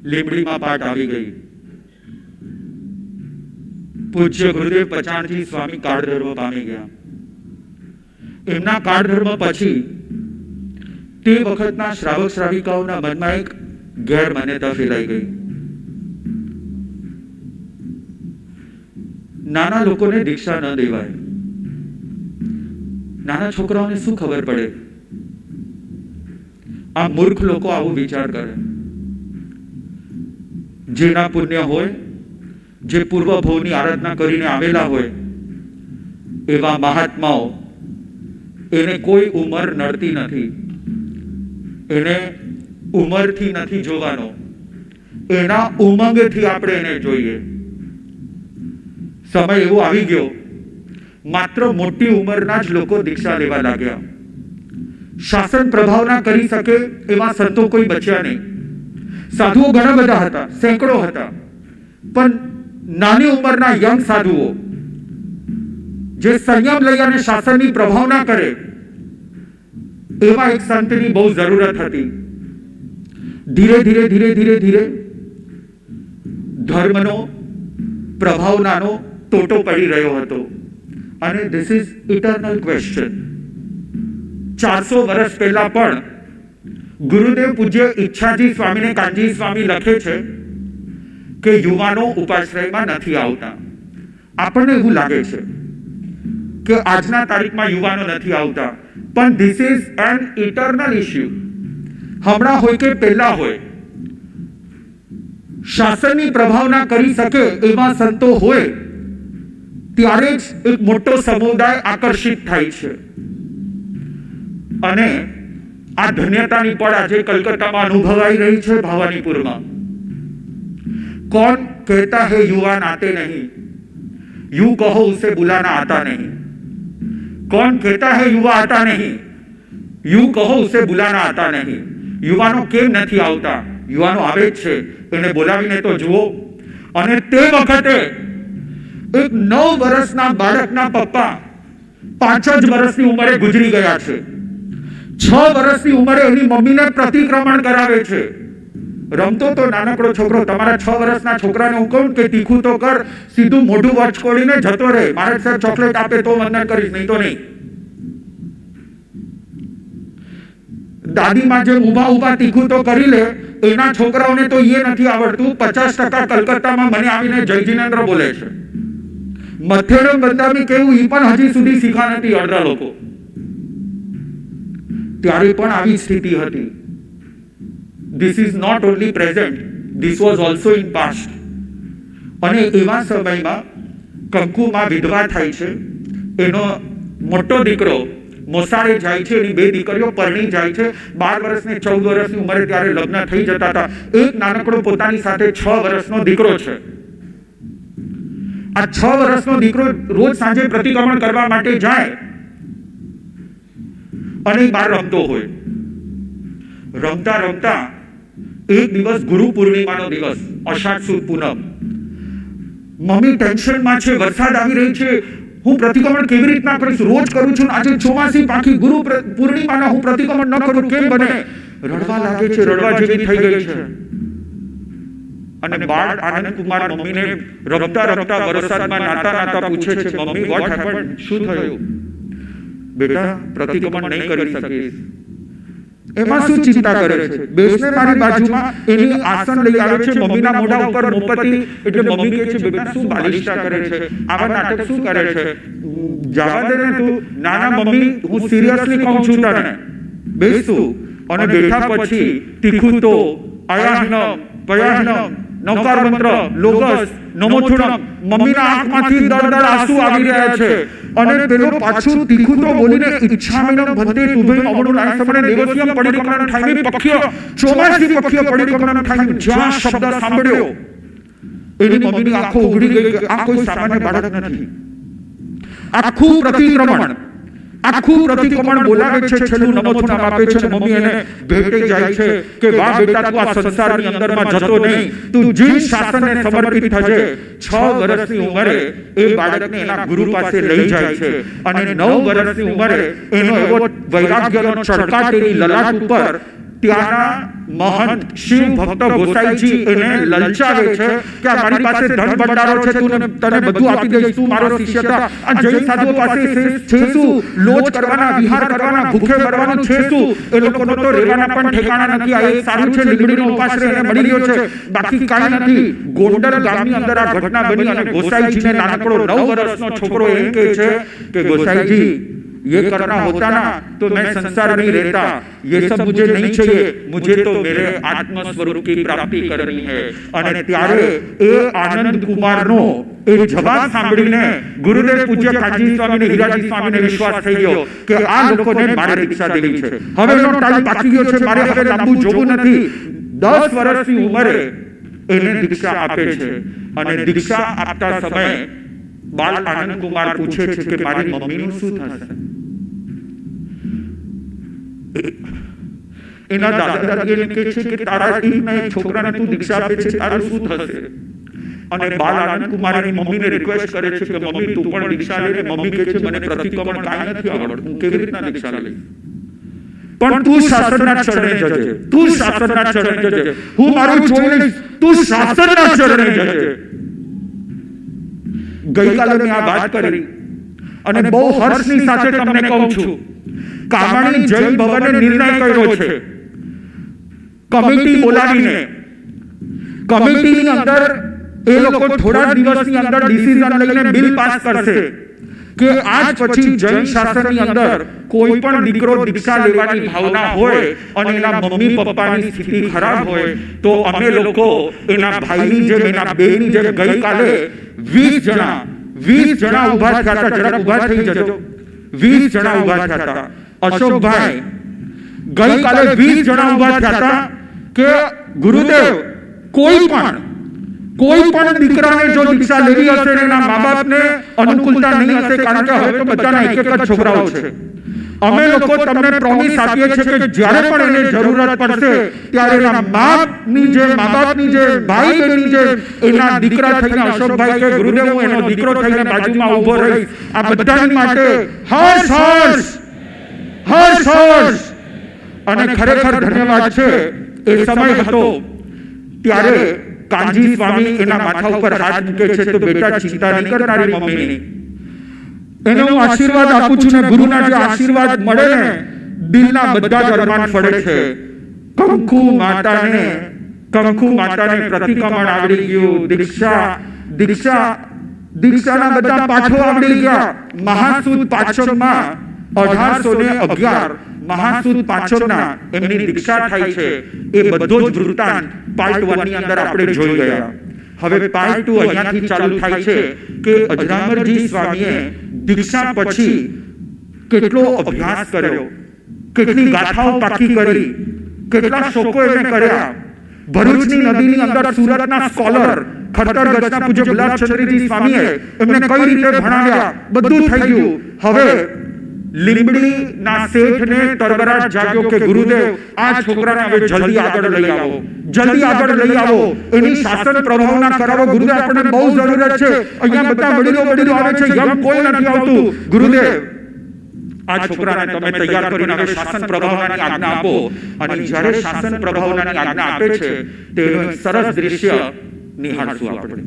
લીંબડીમાં પાટ આવી ગઈ. પૂજ્ય ગુરુદેવ પચાણજી સ્વામી કાળધર્મ પામી ગયા. એમના કાળધર્મ પછી તે વખતના શ્રાવક શ્રાવિકાઓના મનમાં એક ગેરમાન્યતા ફેલાઈ ગઈ. નાના લોકોને દીક્ષા ન દેવાય. નાના છોકરાઓને શું ખબર પડે? આ મૂર્ખ લોકો આવો વિચાર કરે. જેના પુણ્ય હોય, જે પૂર્વ ભવની આરાધના કરીને આવેલા હોય, એવા મહાત્માઓ, એને કોઈ ઉંમર નડતી નથી. એને ઉંમરથી નથી જોવાનો, એના ઉમંગથી આપણે એને જોઈએ. સમય એવો આવી ગયો, માત્ર મોટી ઉંમરના જ લોકો દીક્ષા લેવા લાગ્યા. શાસન પ્રભાવના કરી શકે એવા સંતો કોઈ બચ્યા નહીં. સાધુઓ ઘણા બધા હતા, સેંકડો હતા, પણ નાની ઉંમરના યંગ સાધુઓ જે સંયમ લઈ અને શાસનની પ્રભાવના કરે, એવા એક સંતની બહુ જરૂરત હતી. ધીરે ધીરે ધીરે ધીરે ધીરે ધર્મનો પ્રભાવનાનો ટોટો પડી રહ્યો હતો. અને ધીસ ઇઝ ઇટર્નલ ક્વેશ્ચન. 400 વર્ષ પહેલા પણ ગુરુદેવ પૂજ્ય ઈચ્છાજી સ્વામીને કાનજી સ્વામી લખે છે કે યુવાનો ઉપાશ્રયમાં નથી આવતા. આપણને એવું લાગે છે કે આજના તારીખમાં યુવાનો નથી આવતા, પણ this is an eternal issue. હમણાં હોય કે પહેલા હોય, શાસનની પ્રભાવના કરી શકે એવા સંતો હોય ત્યારે જ એક મોટો સમુદાય આકર્ષિત થાય છે. અને આ ધન્યતાની પળ આજે કલકત્તામાં અનુભવાઈ રહી છે, ભવાનીપુરમાં. कौन कहता है युवा आते नहीं, यूं कहो उसे बुलाना आता नहीं. कौन कहता है युवा आता नहीं, यूं कहो उसे बुलाना आता नहीं. યુવાનો કેમ નથી આવતા? યુવાનો આવે જ છે, એને બોલાવીને તો જુઓ. અને તે વખતે એક 9 વર્ષના બાળકના પપ્પા 5 જ વર્ષની ઉંમરે ગુજરી ગયા છે. 6 વર્ષની ઉંમરે એની મમ્મીને પ્રતિક્રમણ કરાવે છે. રમતો તો નાનકડો છોકરો, તમારા 6 વર્ષના છોકરાને હું કહું કે તીખું તો કર, સીધું મોઢું વચકોડીને જતો રહે. મારે સાહેબ ચોકલેટ આપે તો વંદન કરીશ, નહીં તો નહીં. દાદીમાં જેમ ઊભા ઊભા તીખું તો કરી લે, એના છોકરાઓને તો એ નથી આવડતું. 50% કલકત્તામાં મને આવીને જય જીનેન્દ્ર બોલે છે. મથેડમ બંદામી કેવું એ પણ હજી સુધી શીખા નથી અડધા લોકો. ત્યારે પણ આવી સ્થિતિ હતી. This is not only present, this was also in past. અને એવા સમયમાં કંકુમાં વિધવા થાય છે. એનો મોટો દીકરો મોસાળે જાય છે, એની 2 દીકરીઓ પરણી જાય છે. 12 વર્ષની 14 વર્ષની ઉંમરે ત્યારે લગ્ન થઈ જતા હતા. એક નાનકડો પોતાની સાથે 6 વર્ષનો દીકરો છે. આ 6 વર્ષનો દીકરો રોજ સાંજે પ્રતિક્રમણ કરવા માટે જાય અને બહાર રમતો હોય. રમતા રમતા એક દિવસ ગુરુ પૂર્ણિમાનો દિવસ, અષાઢ સુદ પૂનમ. મમ્મી ટેન્શનમાં છે, વરસાદ આવી રહી છે, હું પ્રતિક્રમણ કેવી રીતના કરીશ? રોજ કરું છું, આજે ચોમાસી પાકી ગુરુ પૂર્ણિમાના હું પ્રતિક્રમણ ન કરું કેમ બને? રડવા લાગે છે, રડવા જેવી થઈ ગઈ છે. અને બાળ આનંદ કુમાર મમ્મીને રમતા રમતા વરસાદમાં નાતા નાતા પૂછે છે, મમ્મી વોટ હેપન્ડ? શું થયું? બેટા પ્રતિક્રમણ નહીં કરી શકીશ. એમાં શું ચિંતા કરે છે? બેસને મારી બાજુમાં. એની આસન લઈ આવે છે, મમ્મીના મોઢા ઉપર મોમબત્તી. એટલે મમ્મી કહે છે, બેટા શું બાલિષ્ટા કરે છે? આવા નાટક શું કરે છે? જવા દે ને તું. નાના મમ્મી, હું સિરિયસલી કહું છું તને. બેસું. અને બેઠા પછી તીખું તો અયાહનમ પયાહનમ નૌકાર મંત્ર લોગસ નમોથુણમ. મમ્મીના આંખમાંથી દળ આંસુ આવી રહ્યા છે. અને પેલો પાછું તીખું તો બોલીને ઈચ્છામિનમ ભંતે તુભે અમૃણાય સમણે દેવસ્યમ પરિક્રમણ થાય પખ્ય ચોમાસી પખ્ય પરિક્રમણ થાય. જ્યાં શબ્દ સાંભળ્યો એની મમ્મીની આંખો ઉઘડી ગઈ કે આ કોઈ સામાન્ય બાળક નથી. આખું પ્રતિક્રમણ આખું પ્રતિક્રમણ બોલાવે છે, છેલ્લું નમોથનામ આપે છે અને મમ્મી એને ભેટે જાય છે કે વાહ બેટા, તું આ સંસારની અંદરમાં જતો નહીં, તું જીન શાસનને સમર્પિત થજે. 6 વર્ષની ઉંમરે એ બાળકને એના ગુરુ પાસે લઈ જાય છે અને 9 વર્ષની ઉંમરે એનો એવો વૈરાગ્યનો ચળકાટ એની લલાટ ઉપર ત્યાંના મહંત શિવ ભક્ત ગોસાઈજી એને લલચાવે છે કે મારી પાસે ધન ભંડારો છે, તને બધું આપી દઈશ, તું મારો શિષ્ય થા. આ જૈન સાધુઓ પાસે છે શું? લોજ કરવાના, વિહાર કરવાના, ભૂખે મરવાનું છે શું? એ લોકોનો તો રહેવાના પણ ઠેકાણા નથી. આ એક સારું છે, લીમડીનો ઉપાશ્રય એને મળી ગયો છે, બાકી કાંઈ નથી. ગોંડલ ગામની અંદર આ ઘટના બની અને ગોસાઈજીને નાનકડો 9 વર્ષનો છોકરો એમ કહે છે કે ગોસાઈજી, ये करना होता ना तो मैं संसार नहीं रहता, ये सब मुझे नहीं चाहिए, मुझे तो मेरे आत्म स्वरूप की प्राप्ति करनी है. અને ત્યારે એ આનંદ કુમારનો એ જવાબ સાંભળીને ગુરુદેવ પૂજ્ય કાનજી સ્વામીને, હીરાજી સ્વામીને વિશ્વાસ થઈ ગયો કે આ લોકોને મારે દીક્ષા દેવી છે. હવે એનો ટાઈમ પાકી ગયો છે, મારે હવે લાંબુ જોવું નથી. 10 વર્ષની ઉંમરે એને દીક્ષા આપે છે અને દીક્ષા આપતા સમયે બાલ આનંદ કુમાર પૂછે છે કે મારી મમ્મીનું શું થશે? એના દાદા દાદી કહે છે કે તારા એક છોકરાને તું દીક્ષા આપે છે, તારું શું થશે? અને બાલ આનંદ કુમાર એની મમ્મીને રિક્વેસ્ટ કરે છે કે મમ્મી તું પણ દીક્ષા લે. મમ્મી કહે છે મને પ્રતિક્રમણ કાંઈ નથી આવડતું, હું કેવી રીતના દીક્ષા લઈશ? પણ તું શાસનના ચરણે જજે, તું શાસનના ચરણે જજે, હું મારું જોઈ લઈશ, તું શાસનના ચરણે જજે. ગઈકાલે મેં આ વાત કરી અને બહુ હર્ષની સાથે તમને કહું છું, કામાણી જૈન ભવને નિર્ણય કર્યો છે કમિટી બોલાવીને. કમિટીની અંદર એ લોકો થોડા દિવસની અંદર ડિસિઝન લઈને બિલ પાસ કરશે કે આજ પછી જૈન શાસનની અંદર કોઈ પણ દીકરો દીક્ષા લેવાની ભાવના હોય અને એના મમ્મી પપ્પાની સ્થિતિ ખરાબ હોય તો અમે લોકો એના ભાઈની જેમ, એના બેની જેમ ગઈકાલે 20 જણા ઉભા થયા હતા. જરા ઉભા થઈ જજો. 20 જણા ઉભા થયા હતા. અશોકભાઈ, ગઈકાલે 20 જણા ઉભા થયા હતા કે ગુરુદેવ કોઈ પણ દીકરાને જો દીક્ષા લેવી હશે ને એના મા બાપને અનુકૂળતા નહીં હશે, કારણ કે હવે તો બધાના એક જ છોકરાઓ છે, અમે લોકો તમને પ્રોમિસ આપીએ છીએ કે જ્યારે પણ એને જરૂરત પડશે ત્યારે એના બાપની જે, મા બાપની જે, ભાઈ બહેનની જે, એના દીકરા થઈને અશોકભાઈ કે ગુરુદેવ હું એનો દીકરો થઈને બાજુમાં ઊભો રહીશ. આ બધાની માટે હર્ષ હર્ષ હર્ષ હર્ષ. અને ખરેખર ધન્યવાદ છે. એ સમય હતો ત્યારે કાનજી સ્વામી એના માથા ઉપર હાથ મૂકે છે તો બેટા ચિંતા નહીં કર તારી મમ્મીની. એને હું આશીર્વાદ આપું છું ને ગુરુના જે આશીર્વાદ મળે ને દિલના બધા જ અરમાન ફળે છે. કંકુ માતાને પ્રતિક્રમણ આવડી ગયું, દીક્ષાના બધા પાઠો આવડી ગયા. મહાસુદ પાંચમમાં 1811 મહાસુદ પાંચમના એમની દીક્ષા થાય છે. એ બધો જ વૃત્તાંત પાર્ટ 1 ની અંદર આપણે જોઈ ગયા. હવે પાર્ટ 2 અહીંયાથી ચાલુ થાય છે કે અજરામરજી સ્વામીએ દીક્ષા પછી કેટલો અભ્યાસ કર્યો, કેટલી ગાથાઓ પાકી કરી, કેટલા શોકો એને કર્યા. ભરૂચની નદીની અંદર સુરતના સ્કોલર ખટ્ટર ગઢના પૂજ્ય ગુલાબચંદ્રજી સ્વામીએ એમને કઈ રીતે ભણાવ્યા, બધું થઈ ગયું. હવે લીંબડીના શેઠને તરબરાટ જાગ્યો કે ગુરુદેવ આ છોકરાને હવે જલ્દી આગળ લઈ આવો, એની શાસન પ્રભાવના કરાવો. ગુરુદેવ આપણને બહુ જરૂરત છે, અહીંયા બધા વડીલો આવે છે, યંગ કોઈ નથી આવતું. ગુરુદેવ આ છોકરાને તમે તૈયાર કરીને હવે શાસન પ્રભાવનાની આજ્ઞા આપો. અને જ્યારે શાસન પ્રભાવનાની આજ્ઞા આપે છે તેનું એક સરસ દ્રશ્ય નિહાળશું આપણે.